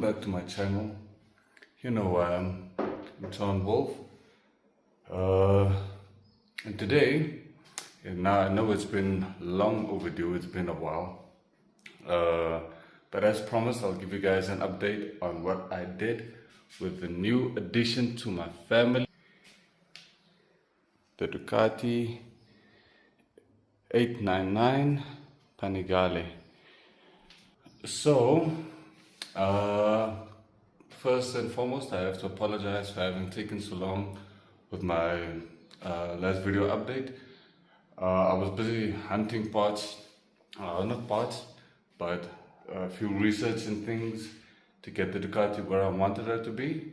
back to my channel. You know who I am. I'm John Wolf. And today, and now I know it's been long overdue, it's been a while. But as promised, I'll give you guys an update on what I did with the new addition to my family, the Ducati 899 Panigale. So, first and foremost, I have to apologize for having taken so long with my last video update. I was busy hunting parts, not parts, but a few research and things to get the Ducati where I wanted her to be.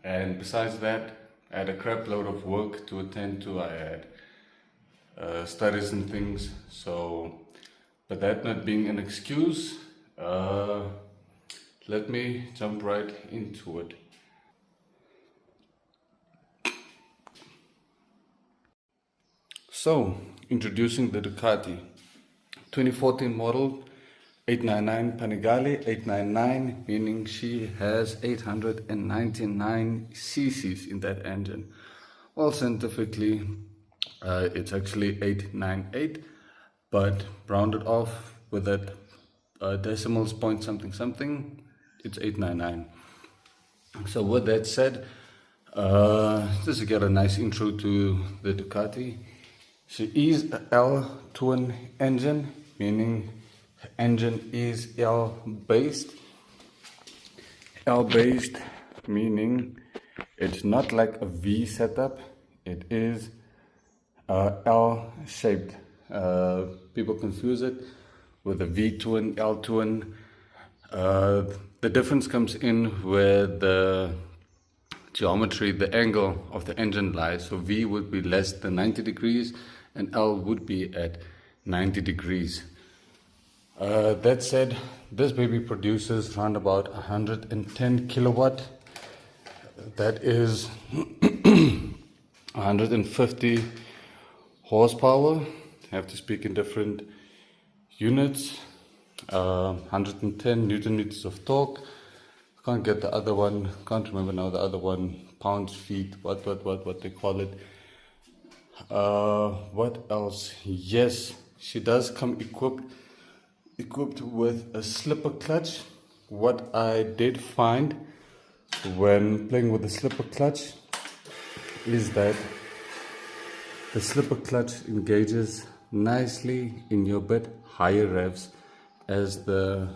And besides that, I had a crap load of work to attend to. I had studies and things, so but that not being an excuse, let me jump right into it. So, introducing the Ducati 2014 model 899 Panigale. 899 meaning she has 899 cc's in that engine. Well, scientifically it's actually 898, but rounded off with that decimals point something something, it's 899. So with that said, just to get a nice intro to the Ducati, she is a L twin engine, meaning engine is L based. L based meaning it's not like a V setup, it is L shaped. People confuse it with a V twin, L twin. The difference comes in where the geometry, the angle of the engine lies. So V would be less than 90 degrees and L would be at 90 degrees. That said, this baby produces around about 110 kilowatt. That is 150 horsepower. I have to speak in different units. 110 newton meters of torque. Can't get the other one, can't remember now the other one, pounds, feet, what they call it. What else? Yes, she does come equipped with a slipper clutch. What I did find when playing with the slipper clutch is that the slipper clutch engages nicely in your bit higher revs as the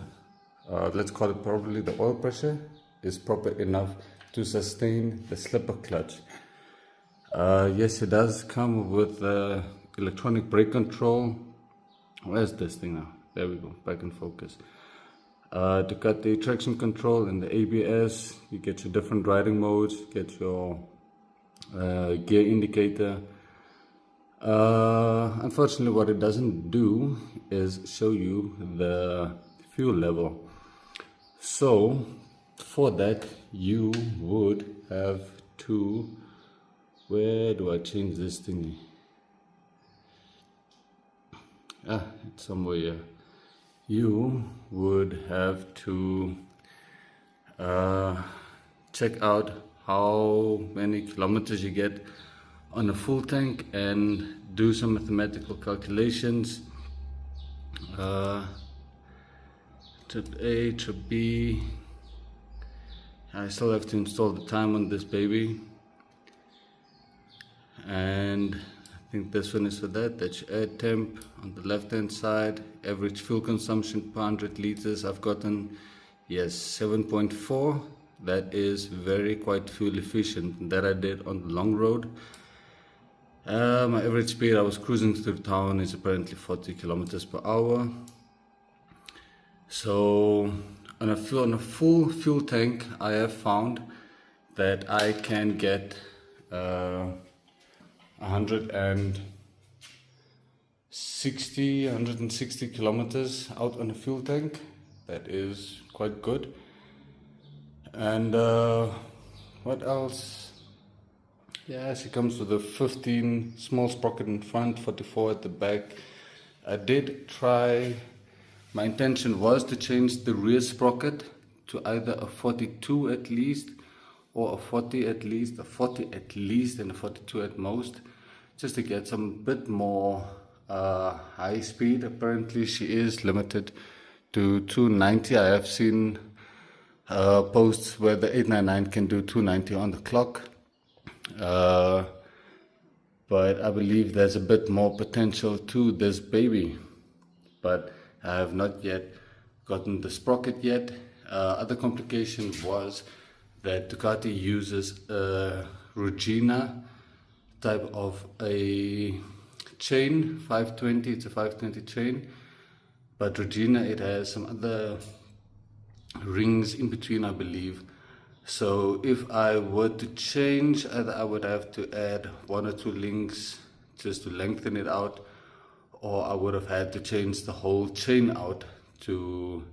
let's call it probably the oil pressure is proper enough to sustain the slipper clutch. Yes, it does come with electronic brake control. Where's this thing now? There we go, back in focus. To cut the traction control and the ABS, you get your different riding modes, you get your gear indicator. Unfortunately, what it doesn't do is show you the fuel level. So for that you would have to, where do I change this thingy? It's somewhere here. You would have to check out how many kilometers you get on a full tank and do some mathematical calculations. Trip A, trip B. I still have to install the time on this baby, and I think this one is for that. That's your air temp on the left hand side. Average fuel consumption per 100 liters I've gotten, yes, 7.4. that is quite fuel efficient. That I did on the long road. My average speed I was cruising through town is apparently 40 kilometers per hour. So on a full fuel tank, I have found that I can get 160 kilometers out on a fuel tank. That is quite good. And what else? Yeah, she comes with a 15 small sprocket in front, 44 at the back. I did try, my intention was to change the rear sprocket to either a 42 at least, or a 40 at least, a 40 at least, and a 42 at most, just to get some bit more high speed. Apparently she is limited to 290. I have seen posts where the 899 can do 290 on the clock, but I believe there's a bit more potential to this baby, but I have not yet gotten the sprocket yet. Other complication was that Ducati uses a Regina type of a chain, 520, it's a 520 chain, but Regina, it has some other rings in between, I believe. So if I were to change, either I would have to add 1 or 2 links just to lengthen it out, or I would have had to change the whole chain out to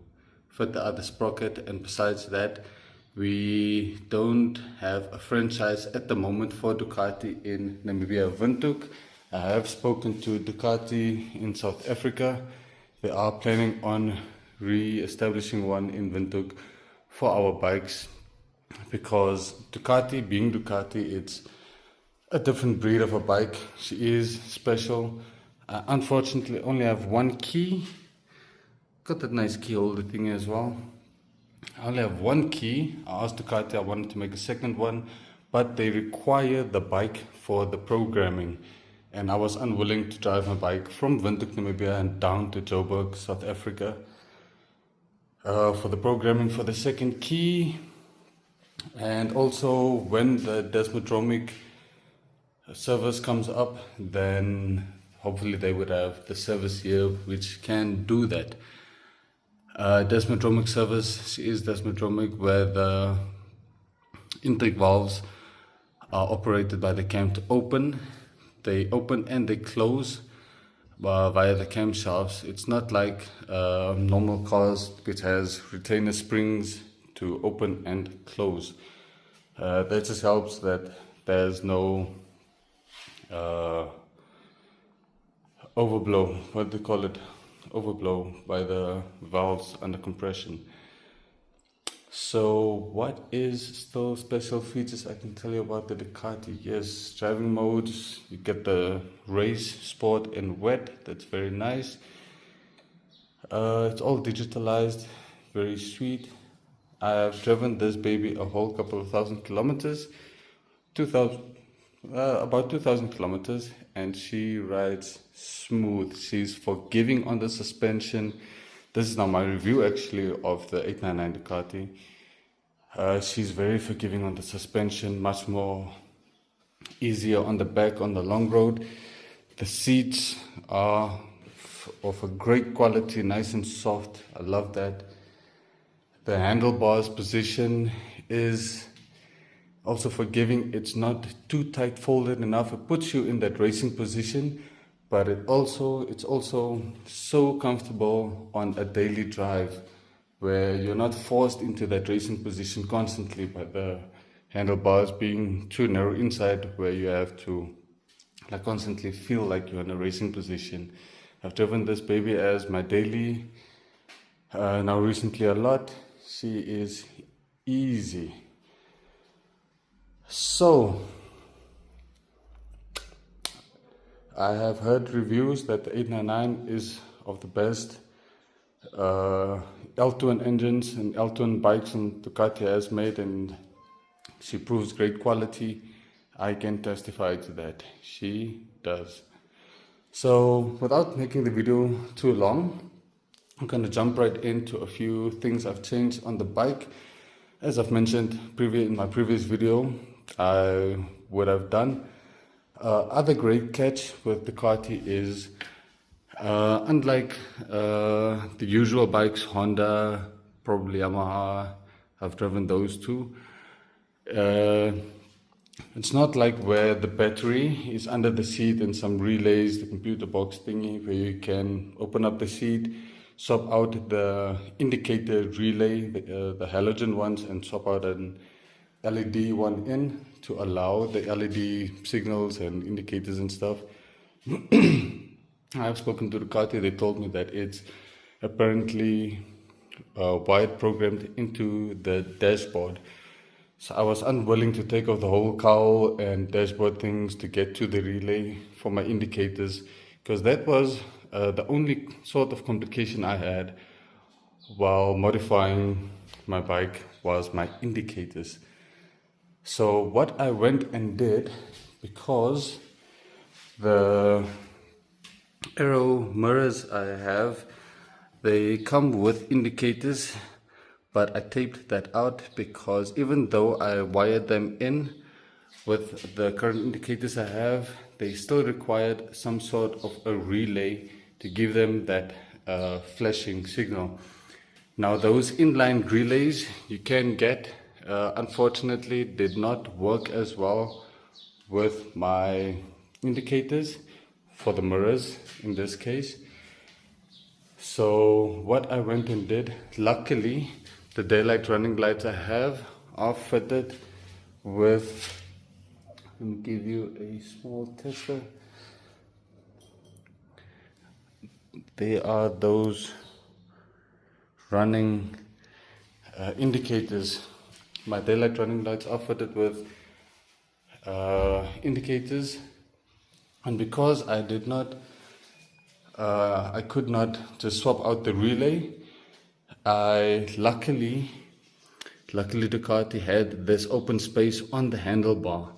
fit the other sprocket. And besides that, we don't have a franchise at the moment for Ducati in Namibia, Windhoek. I have spoken to Ducati in South Africa. They are planning on re-establishing one in Windhoek for our bikes, because Ducati, being Ducati, it's a different breed of a bike. She is special. I unfortunately only have one key. Got that nice key holder thing as well. I only have one key. I asked Ducati, I wanted to make a second one, but they require the bike for the programming, and I was unwilling to drive my bike from Windhoek, Namibia and down to Joburg, South Africa for the programming for the second key. And also when the Desmodromic service comes up, then hopefully they would have the service here which can do that. Desmodromic service is Desmodromic, where the intake valves are operated by the cam to open. They open and they close via the camshafts. It's not like normal cars which has retainer springs to open and close. That just helps that there's no overblow, what do they call it? Overblow by the valves under compression. So what is still special features I can tell you about the Ducati? Yes, driving modes, you get the race, sport and wet. That's very nice. It's all digitalized, very sweet. I have driven this baby a whole couple of thousand kilometers, about 2,000 kilometers, and she rides smooth. She's forgiving on the suspension. This is now my review actually of the 899 Ducati. She's very forgiving on the suspension, much more easier on the back on the long road. The seats are of a great quality, nice and soft. I love that. The handlebars position is also forgiving. It's not too tight folded enough. It puts you in that racing position, but it's also so comfortable on a daily drive where you're not forced into that racing position constantly by the handlebars being too narrow inside, where you have to constantly feel like you're in a racing position. I've driven this baby as my daily, now recently a lot. She is easy. So I have heard reviews that the 899 is of the best L-twin engines and L-twin bikes and Ducati has made, and she proves great quality. I can testify to that. She does. So without making the video too long, I'm going to jump right into a few things I've changed on the bike. As I've mentioned in my previous video, I would have done. Other great catch with Ducati is, unlike the usual bikes, Honda, probably Yamaha, I've driven those too. It's not like where the battery is under the seat and some relays, the computer box thingy, where you can open up the seat, swap out the indicator relay, the halogen ones, and swap out an LED one in to allow the LED signals and indicators and stuff. I've spoken to Ducati. They told me that it's apparently wired programmed into the dashboard. So I was unwilling to take off the whole cowl and dashboard things to get to the relay for my indicators, because that was the only sort of complication I had while modifying my bike was my indicators. So what I went and did, because the aero mirrors I have, they come with indicators, but I taped that out because even though I wired them in with the current indicators I have, they still required some sort of a relay to give them that flashing signal. Now those inline relays you can get, unfortunately did not work as well with my indicators for the mirrors in this case. So what I went and did, luckily the daylight running lights I have are fitted with, let me give you a small tester. They are those running indicators. My daylight running lights are fitted with indicators, and because I did not I could not just swap out the relay, luckily Ducati had this open space on the handlebar.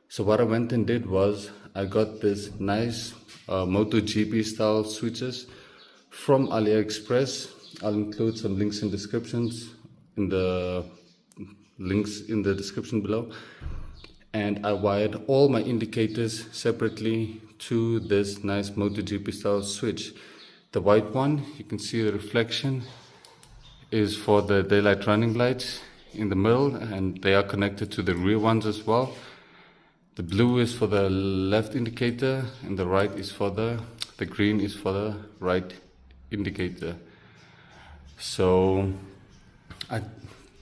So what I went and did was I got this nice MotoGP style switches from AliExpress. I'll include some links in description below. And I wired all my indicators separately to this nice MotoGP style switch. The white one, you can see the reflection, is for the daylight running lights in the middle, and they are connected to the rear ones as well. The blue is for the left indicator, and the right is for the green is for the right indicator. So I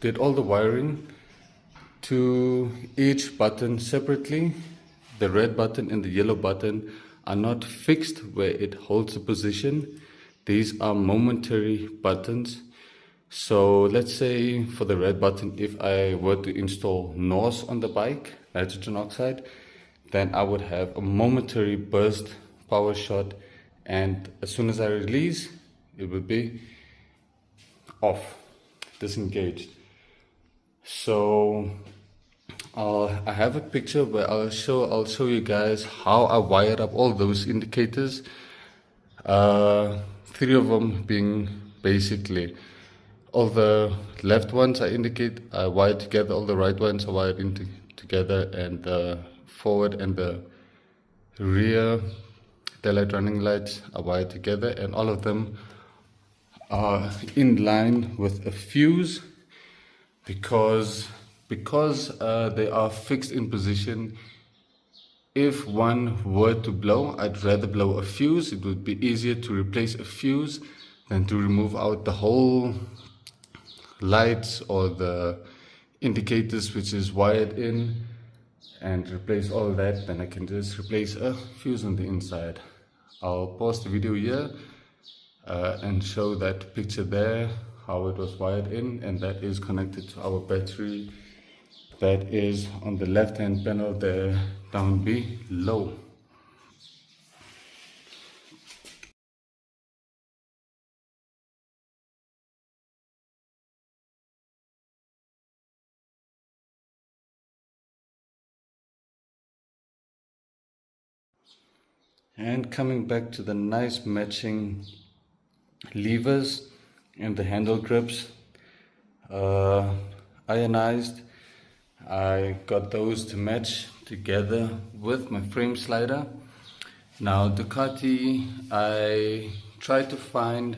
did all the wiring to each button separately. The red button and the yellow button are not fixed where it holds the position. These are momentary buttons. So let's say for the red button, if I were to install NOS on the bike, nitrogen oxide, then I would have a momentary burst power shot, and as soon as I release, it would be off, disengaged. So I have a picture where I'll show you guys how I wired up all those indicators. 3 of them being basically all the left ones I wired together, all the right ones I wired together, and the forward and the rear daylight running lights are wired together, and all of them are in line with a fuse because they are fixed in position. If one were to blow, I'd rather blow a fuse. It would be easier to replace a fuse than to remove out the whole lights or the indicators which is wired in and replace all that. Then I can just replace a fuse on the inside. I'll pause the video here and show that picture there, how it was wired in, and that is connected to our battery that is on the left hand panel there down below. And coming back to the nice matching levers and the handle grips, ionized, I got those to match together with my frame slider. Now Ducati, I tried to find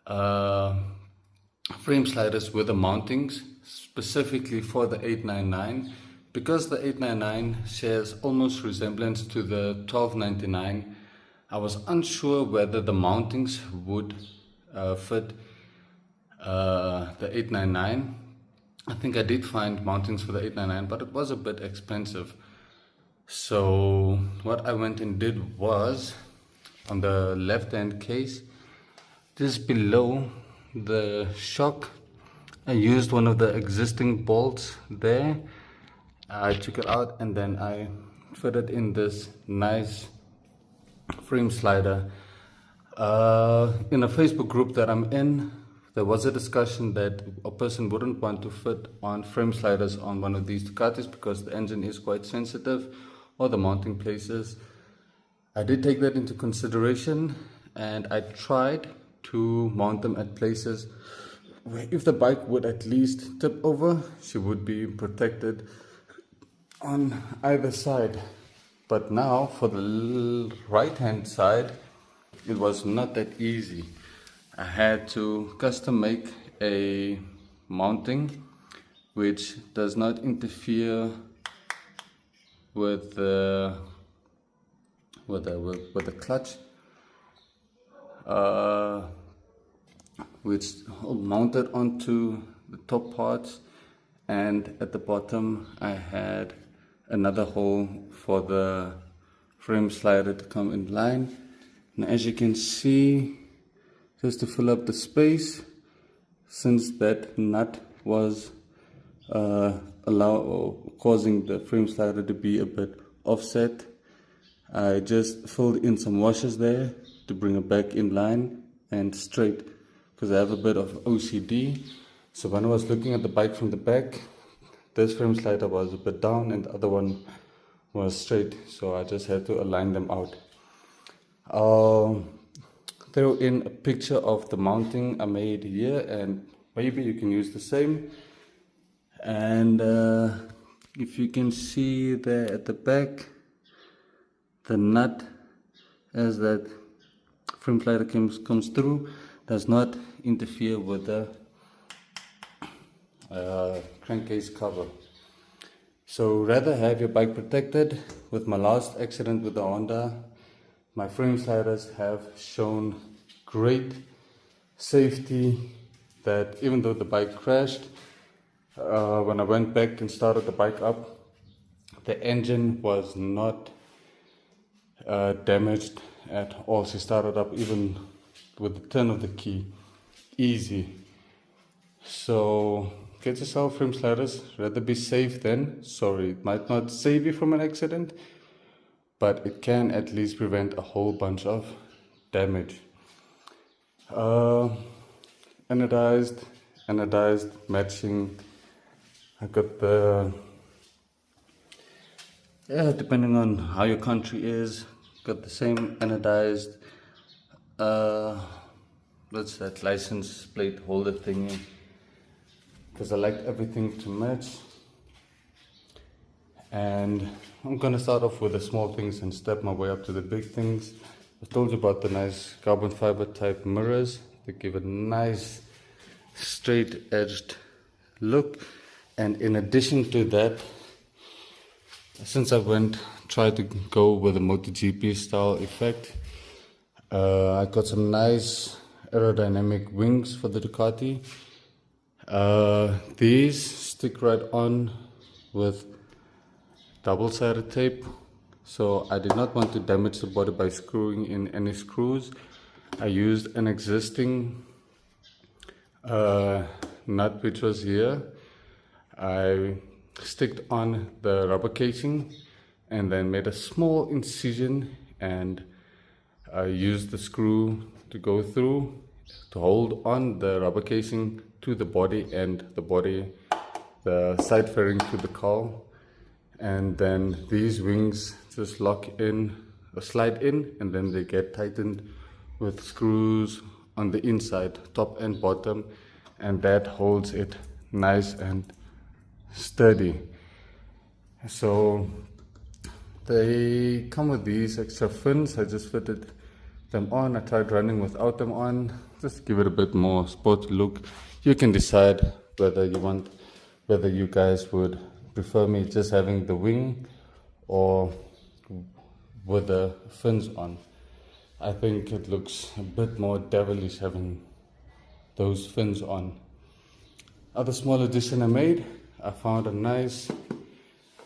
frame sliders with the mountings specifically for the 899, because the 899 shares almost resemblance to the 1299. I was unsure whether the mountings would fit the 899. I think I did find mountings for the 899, but it was a bit expensive. So what I went and did was, on the left hand case, just below the shock, I used one of the existing bolts there. I took it out and then I fitted in this nice frame slider. In a Facebook group that I'm in, there was a discussion that a person wouldn't want to fit on frame sliders on one of these Ducatis because the engine is quite sensitive, or the mounting places. I did take that into consideration and I tried to mount them at places where if the bike would at least tip over, she would be protected on either side. But now for the right hand side, it was not that easy. I had to custom make a mounting which does not interfere with the clutch, which mounted onto the top parts, and at the bottom I had another hole for the frame slider to come in line. And as you can see, just to fill up the space, since that nut was causing the frame slider to be a bit offset, I just filled in some washers there to bring it back in line and straight, because I have a bit of OCD. So when I was looking at the bike from the back, this frame slider was a bit down and the other one was straight, so I just had to align them out. Throw in a picture of the mounting I made here, and maybe you can use the same. And if you can see there at the back, the nut as that frame slider comes through does not interfere with the crankcase cover. So rather have your bike protected. With my last accident with the Honda, my frame sliders have shown great safety, that even though the bike crashed, when I went back and started the bike up, the engine was not damaged at all. She started up even with the turn of the key, easy. So get yourself frame sliders, rather be safe than sorry. It might not save you from an accident, but it can at least prevent a whole bunch of damage. Anodized matching. I got the, depending on how your country is, got the same anodized, what's that, license plate holder thingy, because I like everything to match. And I'm gonna start off with the small things and step my way up to the big things. I told you about the nice carbon fiber type mirrors. They give a nice straight edged look. And in addition to that, since I tried to go with a MotoGP style effect, I got some nice aerodynamic wings for the Ducati. These stick right on with double-sided tape, so I did not want to damage the body by screwing in any screws. I used an existing nut which was here. I sticked on the rubber casing and then made a small incision, and I used the screw to go through to hold on the rubber casing to the body, and the side fairing to the cowl. And then these wings just lock in or slide in, and then they get tightened with screws on the inside, top and bottom, and that holds it nice and sturdy. So they come with these extra fins. I just fitted them on. I tried running without them on, just give it a bit more sporty look. You can decide whether you guys would prefer me just having the wing or with the fins on. I think it looks a bit more devilish having those fins on. Other small addition I made, I found a nice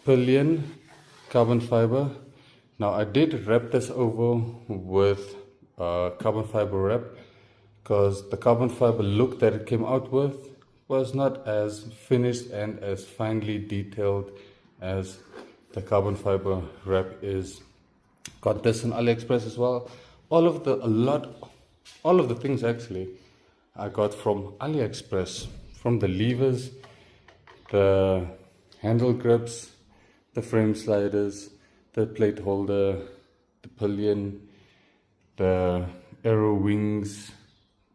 pillion carbon fiber. Now I did wrap this over with carbon fiber wrap because the carbon fiber look that it came out with was not as finished and as finely detailed as the carbon fiber wrap is. Got this on AliExpress as well. All of the things actually I got from AliExpress, from the levers, the handle grips, the frame sliders, the plate holder, the pillion, the aero wings,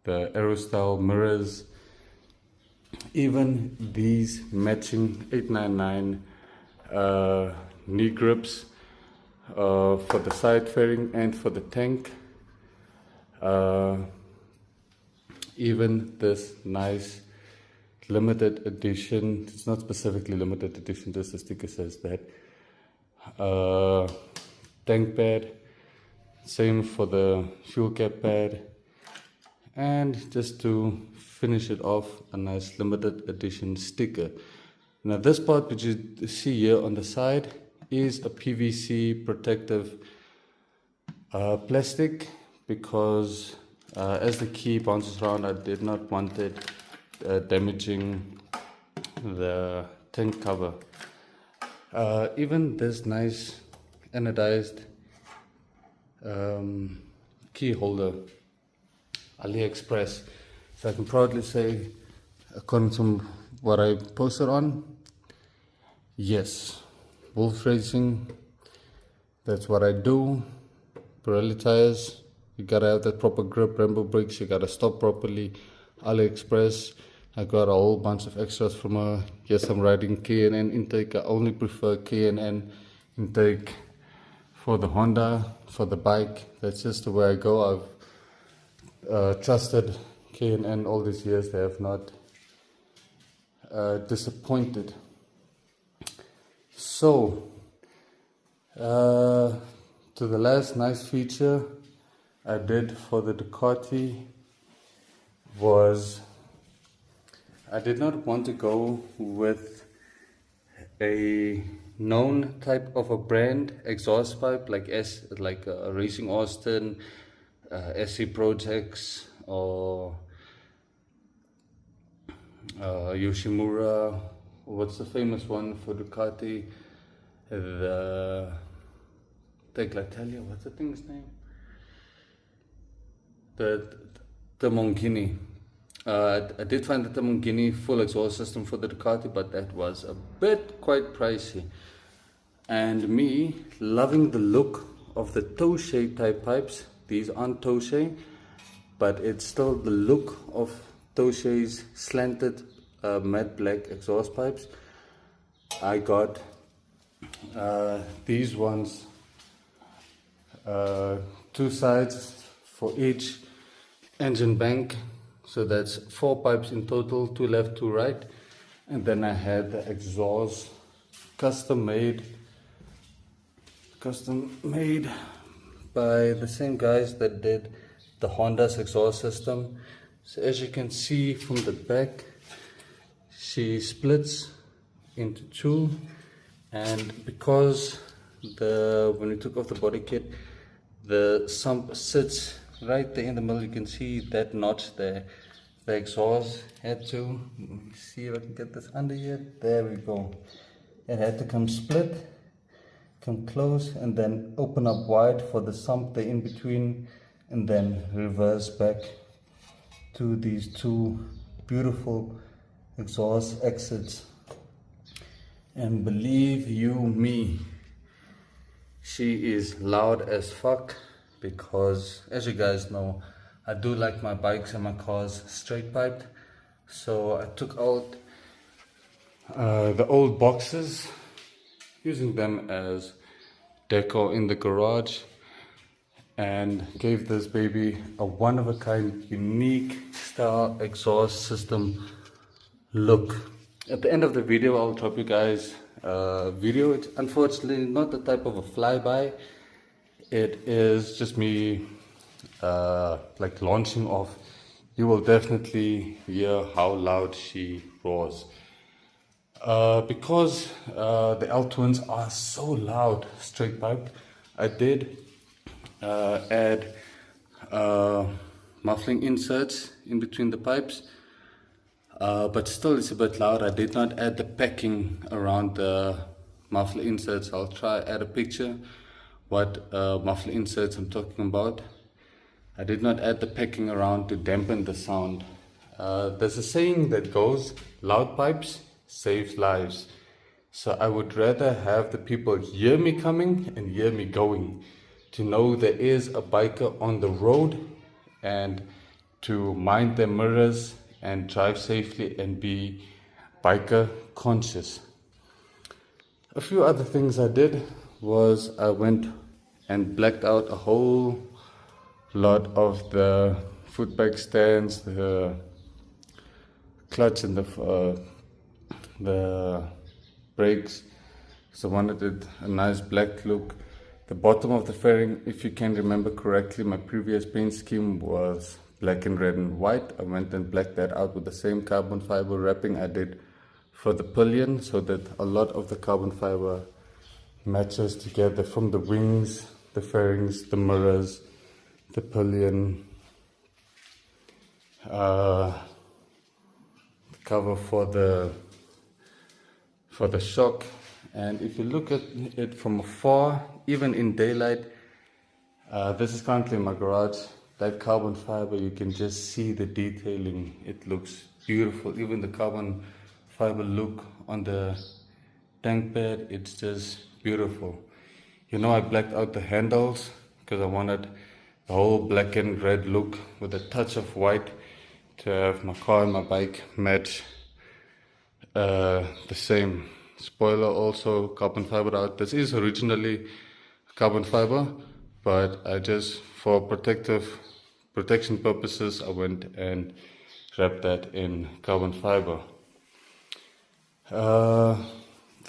the aero style mirrors, even these matching 899 knee grips for the side fairing and for the tank. Even this nice limited edition, it's not specifically limited edition, just the sticker says that, tank pad, same for the fuel cap pad, and just to finish it off, a nice limited edition sticker. Now this part which you see here on the side is a PVC protective plastic, because as the key bounces around, I did not want it damaging the tank cover. Even this nice anodized key holder, AliExpress. So I can proudly say, according to what I posted on, yes, Wolf Racing, that's what I do. Pirelli tires, you gotta have that proper grip. Brembo brakes, you gotta stop properly. AliExpress, I got a whole bunch of extras from her. Yes, I'm riding K&N intake. I only prefer K&N intake for the Honda, for the bike. That's just the way I go. I've trusted K&N all these years. They have not disappointed. So, to the last nice feature I did for the Ducati was, I did not want to go with a known type of a brand exhaust pipe like Racing Austin, SC Projects, or Yoshimura. What's the famous one for Ducati? The Teglatelia, what's the thing's name? The Mongini. I did find the Mongini full exhaust system for the Ducati, but that was a bit quite pricey. And me loving the look of the Toshe type pipes. These aren't Toshe, but it's still the look of Toshe's slanted matte black exhaust pipes. I got these ones, 2 sides for each engine bank, so that's 4 pipes in total, 2 left, 2 right. And then I had the exhaust custom made by the same guys that did the Honda's exhaust system. So as you can see from the back, she splits into 2, and because when we took off the body kit, the sump sits right there in the middle. You can see that notch there. The exhaust had to, let me see if I can get this under here. There we go. It had to come split, come close, and then open up wide for the sump there in between, and then reverse back to these 2 beautiful exhaust exits. And believe you me, she is loud as fuck, because as you guys know, I do like my bikes and my cars straight piped. So I took out the old boxes, using them as decor in the garage, and gave this baby a one-of-a-kind, unique style exhaust system look. At the end of the video, I'll drop you guys a video. It's unfortunately not the type of a flyby. It is just me like launching off. You will definitely hear how loud she roars. Because the L twins are so loud straight piped, I did add muffling inserts in between the pipes, but still it's a bit loud. I did not add the packing around the muffler inserts. I'll try add a picture what muffler inserts I'm talking about. I did not add the packing around to dampen the sound. There's a saying that goes, loud pipes save lives. So I would rather have the people hear me coming and hear me going, to know there is a biker on the road, and to mind their mirrors and drive safely and be biker conscious. A few other things I did was I went and blacked out a whole lot of the foot bike stands, the clutch and the brakes. So I wanted it a nice black look. The bottom of the fairing, if you can remember correctly, my previous paint scheme was black and red and white. I went and blacked that out with the same carbon fiber wrapping I did for the pillion, so that a lot of the carbon fiber matches together, from the wings, the fairings, the mirrors, the pillion, the cover for the shock. And if you look at it from afar, even in daylight, this is currently in my garage, that carbon fiber, you can just see the detailing. It looks beautiful. Even the carbon fiber look on the tank bed, it's just beautiful. You know, I blacked out the handles because I wanted the whole black and red look with a touch of white to have my car and my bike match the same. Spoiler also carbon fiber out. This is originally carbon fiber, but I just, for protection purposes, I went and wrapped that in carbon fiber. For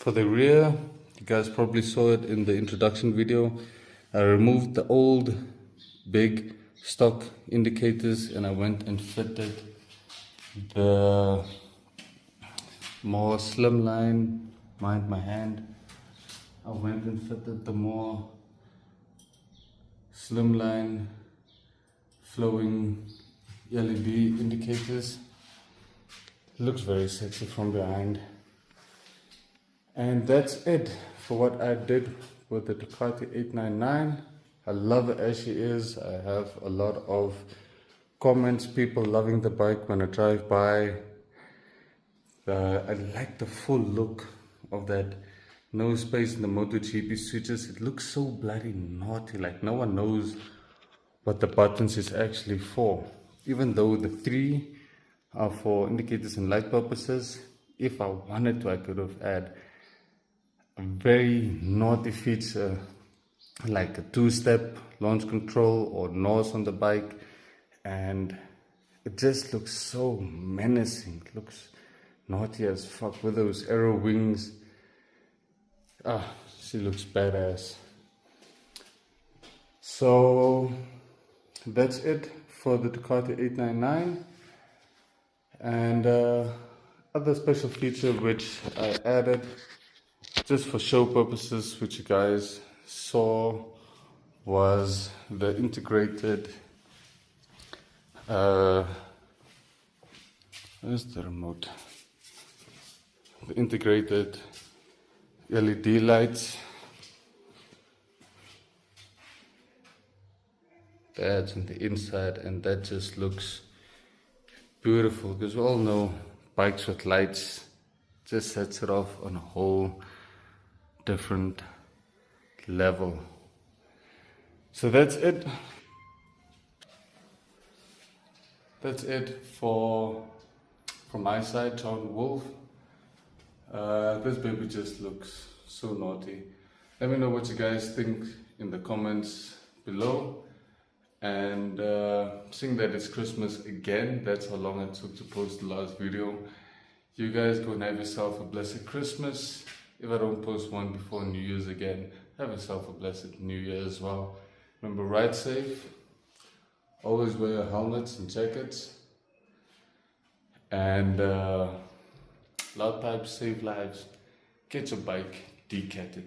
the rear, you guys probably saw it in the introduction video. I removed the old big stock indicators and I went and fitted the more slimline, mind my hand, I went and fitted the more slimline flowing LED indicators. Looks very sexy from behind. And that's it for what I did with the Ducati 899. I love it as she is. I have a lot of comments, people loving the bike when I drive by. I like the full look of that. No space in the MotoGP switches. It looks so bloody naughty, like no one knows what the buttons is actually for. Even though the 3 are for indicators and light purposes, if I wanted to, I could have added a very naughty feature like a 2-step launch control or NOS on the bike, and it just looks so menacing. It looks naughty as fuck with those arrow wings. She looks badass. So that's it for the Ducati 899. And other special feature which I added just for show purposes, which you guys saw, was the integrated where's the remote? The integrated LED lights. That's on the inside, and that just looks beautiful, because we all know bikes with lights just sets it off on a whole different level. So that's it. That's it from my side, John Wolf. This baby just looks so naughty. Let me know what you guys think in the comments below. And seeing that it's Christmas again, that's how long it took to post the last video. You guys go and have yourself a blessed Christmas. If I don't post one before New Year's again, have yourself a blessed New Year as well. Remember, ride safe. Always wear your helmets and jackets. And loud pipes save lives. Get your bike decatted.